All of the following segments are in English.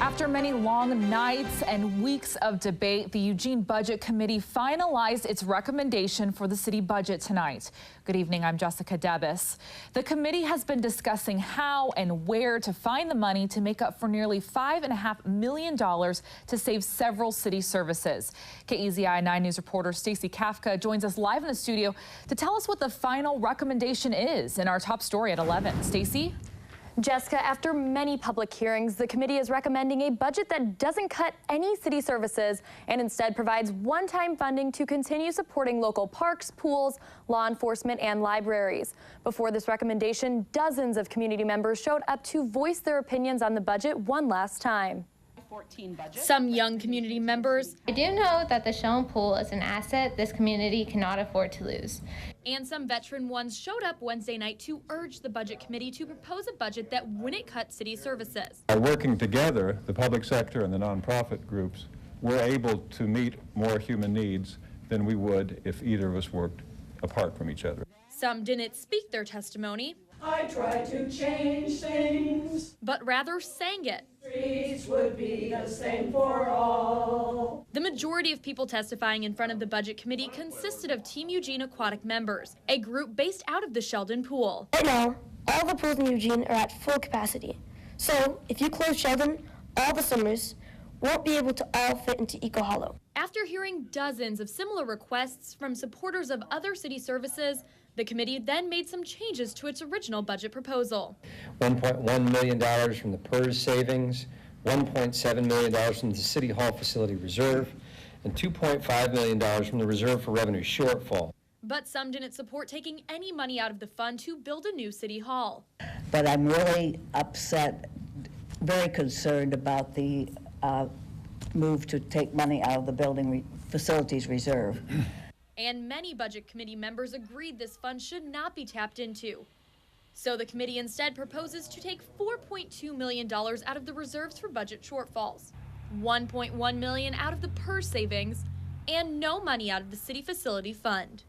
After many long nights and weeks of debate, the Eugene Budget Committee finalized its recommendation for the city budget tonight. Good evening, I'm Jessica Debus. The committee has been discussing how and where to find the money to make up for nearly $5.5 million to save several city services. KEZI 9 News reporter Stacey Kafka joins us live in the studio to tell us what the final recommendation is in our top story at 11. Stacey? Jessica, after many public hearings, the committee is recommending a budget that doesn't cut any city services and instead provides one-time funding to continue supporting local parks, pools, law enforcement, and libraries. Before this recommendation, dozens of community members showed up to voice their opinions on the budget one last time. Some young community members. I do know that the Shell pool is an asset this community cannot afford to lose. And some veteran ones showed up Wednesday night to urge the budget committee to propose a budget that wouldn't cut city services. By working together, the public sector and the nonprofit groups, we're able to meet more human needs than we would if either of us worked apart from each other. Some didn't speak their testimony. I tried to change things, but rather sang it. Streets would be the same for all. The majority of people testifying in front of the budget committee consisted of Team Eugene Aquatic members, a group based out of the Sheldon pool. Right now, all the pools in Eugene are at full capacity. So if you close Sheldon, all the swimmers won't be able to all fit into Eco Hollow. After hearing dozens of similar requests from supporters of other city services, the committee then made some changes to its original budget proposal. $1.1 million from the PERS savings, $1.7 million from the City Hall facility reserve, and $2.5 million from the reserve for revenue shortfall. But some didn't support taking any money out of the fund to build a new city hall. But I'm really upset, very concerned about the move to take money out of the building facilities reserve. And many budget committee members agreed this fund should not be tapped into. So the committee instead proposes to take $4.2 million out of the reserves for budget shortfalls, $1.1 million out of the PERS savings, and no money out of the city facility fund.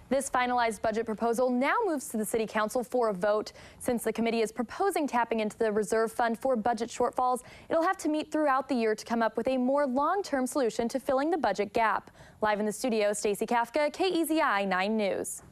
This finalized budget proposal now moves to the City Council for a vote. Since the committee is proposing tapping into the reserve fund for budget shortfalls, it'll have to meet throughout the year to come up with a more long-term solution to filling the budget gap. Live in the studio, Stacey Kafka, KEZI 9 News.